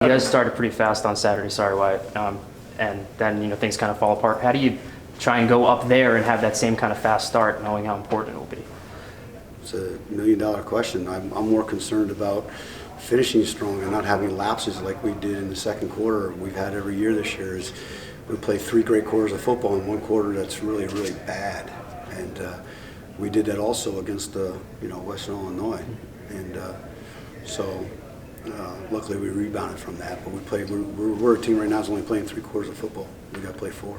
You guys started pretty fast on Saturday, sorry Wyatt, and then things kind of fall apart. How do you try and go up there and have that same kind of fast start, knowing how important it will be? It's a million-dollar question. I'm more concerned about finishing strong and not having lapses like we did in the second quarter. We've had every year this year. Is we play 3 great quarters of football and 1 quarter that's really, really bad, and we did that also against Western Illinois, and so. Luckily, we rebounded from that, but we're a team right now that's only playing 3 quarters of football. We got to play 4.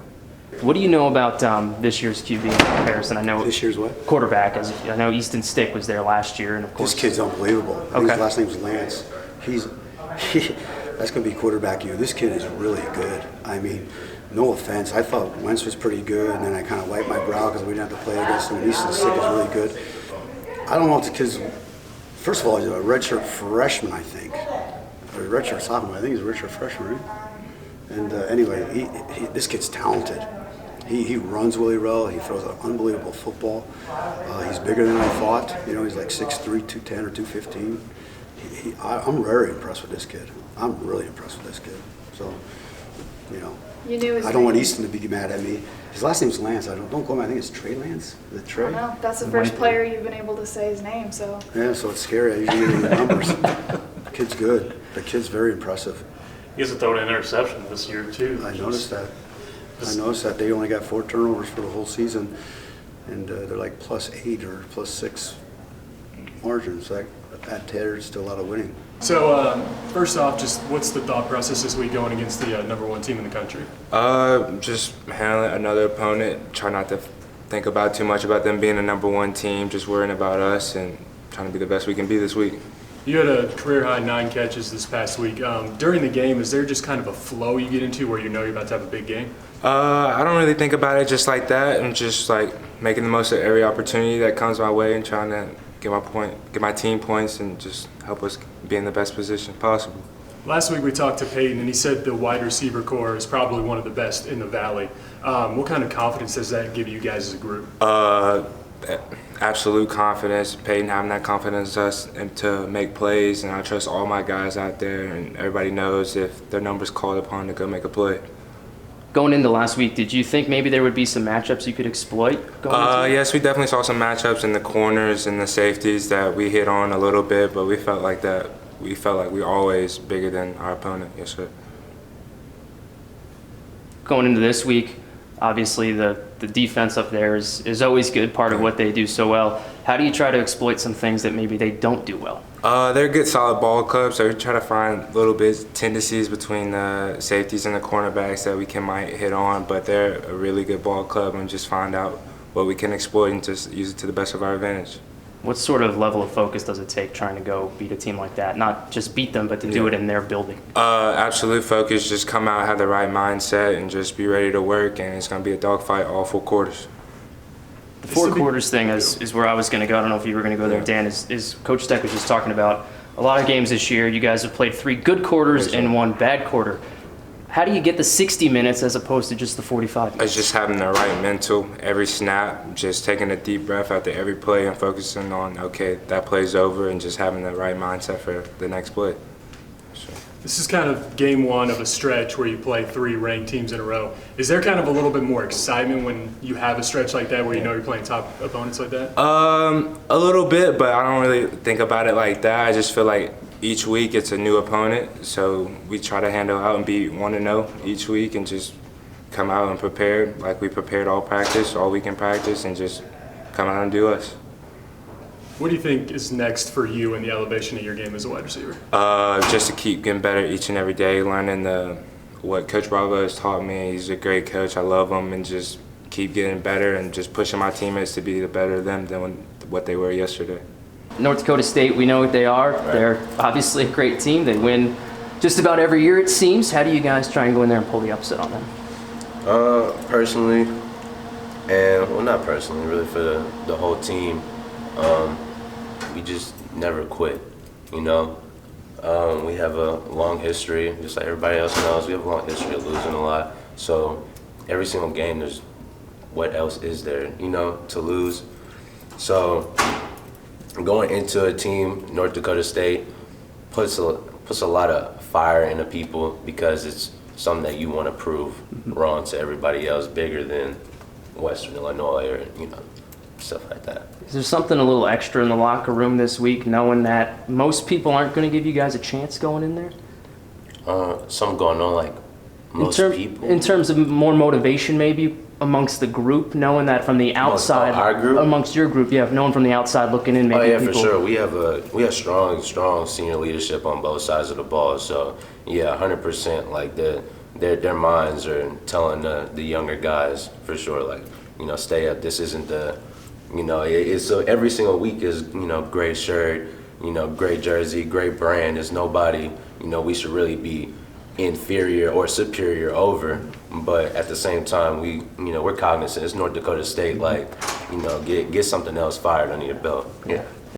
What do you know about this year's QB in comparison? I know this year's what? Quarterback. As I know, Easton Stec was there last year, and of course this kid's unbelievable. Okay. His last name's Lance. That's going to be quarterback you. This kid is really good. I mean, no offense. I thought Wentz was pretty good, and then I kind of wiped my brow because we didn't have to play against him. And Easton Stec is really good. I don't know if the kid's. First of all, he's a redshirt freshman, I think. Or a redshirt sophomore. I think he's a redshirt freshman, right? And anyway, this kid's talented. He runs really well. He throws an unbelievable football. He's bigger than I thought. He's like 6'3", 210 or 215. I'm very impressed with this kid. I'm really impressed with this kid. So, You knew his I don't want name. Easton to be mad at me. His last name's Lance. Don't call him. I think it's Trey Lance. Is it Trey? I know. That's the first player you've been able to say his name, so. Yeah, so it's scary. I usually get the numbers. The kid's good. The kid's very impressive. He hasn't thrown an interception this year, too. I noticed that. They only got 4 turnovers for the whole season, and they're like +8 or +6 margins. That adds to a lot of winning. So, first off, just what's the thought process this week going against the #1 team in the country? Just handling another opponent. Try not to think about too much about them being a #1 team. Just worrying about us and trying to be the best we can be this week. You had a career-high 9 catches this past week. During the game, is there just kind of a flow you get into where you're about to have a big game? I don't really think about it just like that. I'm just like making the most of every opportunity that comes my way and trying to get my team points and just help us be in the best position possible. Last week we talked to Peyton, and he said the wide receiver core is probably one of the best in the Valley. What kind of confidence does that give you guys as a group? Absolute confidence. Peyton having that confidence in us and to make plays, and I trust all my guys out there, and everybody knows if their number's called upon to go make a play. Going into last week, did you think maybe there would be some matchups you could exploit? Yes, we definitely saw some matchups in the corners and the safeties that we hit on a little bit, but we felt like we were always bigger than our opponent. Yes, sir. Going into this week, obviously the defense up there is always good, part of what they do so well. How do you try to exploit some things that maybe they don't do well? They're a good solid ball club, so we try to find little bit tendencies between the safeties and the cornerbacks that we might hit on, but they're a really good ball club, and just find out what we can exploit and just use it to the best of our advantage. What sort of level of focus does it take trying to go beat a team like that? Not just beat them, but to do it in their building. Absolute focus, just come out, have the right mindset, and just be ready to work, and it's going to be a dogfight all 4 quarters. The 4 quarters thing is where I was going to go. I don't know if you were going to go there, Dan. Is Coach Stec was just talking about a lot of games this year. You guys have played 3 good quarters and 1 bad quarter. How do you get the 60 minutes as opposed to just the 45 minutes? It's just having the right mental every snap, just taking a deep breath after every play and focusing on, okay, that play's over, and just having the right mindset for the next play. So. This is kind of game 1 of a stretch where you play 3 ranked teams in a row. Is there kind of a little bit more excitement when you have a stretch like that where you're playing top opponents like that? A little bit, but I don't really think about it like that. I just feel like each week it's a new opponent, so we try to handle out and be 1-0 each week and just come out and prepare like we prepared all practice, all week in practice, and just come out and do us. What do you think is next for you in the elevation of your game as a wide receiver? Just to keep getting better each and every day, learning what Coach Bravo has taught me. He's a great coach. I love him, and just keep getting better and just pushing my teammates to be better than what they were yesterday. North Dakota State, we know what they are. Right. They're obviously a great team. They win just about every year, it seems. How do you guys try and go in there and pull the upset on them? Personally, not personally, really for the whole team. We just never quit, We have a long history, just like everybody else knows, we have a long history of losing a lot. So every single game, there's what else is there, to lose. So going into a team, North Dakota State, puts a lot of fire in the people because it's something that you want to prove wrong to everybody else, bigger than Western Illinois or stuff like that. Is there something a little extra in the locker room this week, knowing that most people aren't going to give you guys a chance going in there? Something going on like most people. In terms of more motivation, maybe amongst the group, knowing that from the outside, our group? amongst your group, yeah, knowing from the outside looking in, maybe Oh yeah, people. for sure. We have strong senior leadership on both sides of the ball. So yeah, 100%. Like their minds are telling the younger guys for sure. Like stay up. This isn't the it's so every single week is great shirt, great jersey, great brand. There's nobody we should really be inferior or superior over, but at the same time we're cognizant it's North Dakota State, like get something else fired under your belt. Yeah.